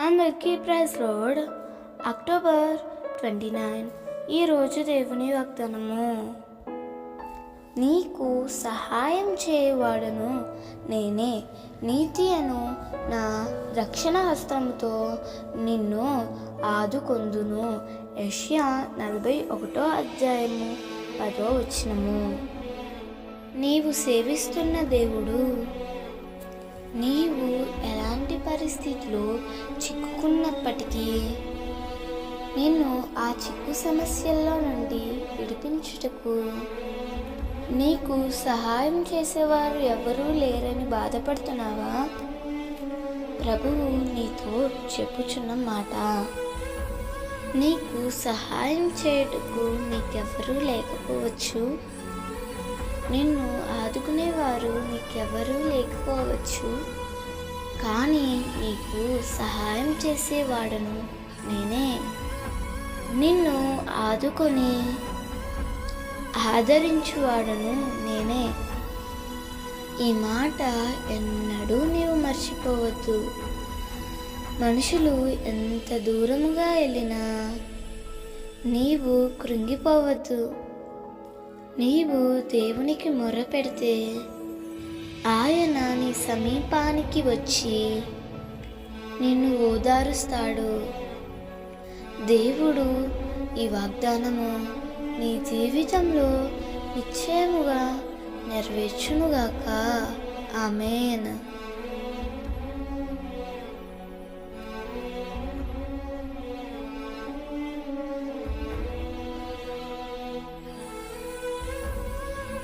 అందరికీ praise lord. October 29 ఈరోజు దేవుని వాగ్దానము. నీకు సహాయం చేయవాడను నేనే, నీతి అను నా రక్షణ హస్తముతో నిన్ను ఆదుకొందును. యెషయా 41:10. నీవు సేవిస్తున్న దేవుడు నీవు ఎలాంటి పరిస్థితిలో చిక్కుకున్నప్పటికీ నిన్ను ఆ చిక్కు సమస్యల్లో నుండి విడిపించుటకు, నీకు సహాయం చేసేవారు ఎవరూ లేరని బాధపడుతున్నావా? ప్రభువు నీతో చెప్పుచున్న మాట, నీకు సహాయం చేయుటకు నీకెవరూ లేకపోవచ్చు, నిన్ను ఆదుకునేవారు నీకెవరూ లేకపోవచ్చు, కానీ నీకు సహాయం చేసేవాడను నేనే, నిన్ను ఆదుకొని ఆదరించువాడను నేనే. ఈ మాట ఎన్నడూ నీవు మర్చిపోవద్దు. మనుషులు ఎంత దూరముగా వెళ్ళినా నీవు కృంగిపోవద్దు. నీవు దేవునికి మొర పెడితే ఆయన నీ సమీపానికి వచ్చి నిన్ను ఓదారుస్తాడు. దేవుడు ఈ వాగ్దానము నీ జీవితంలో నిశ్చయముగా నెరవేర్చునుగాక. ఆమేన్.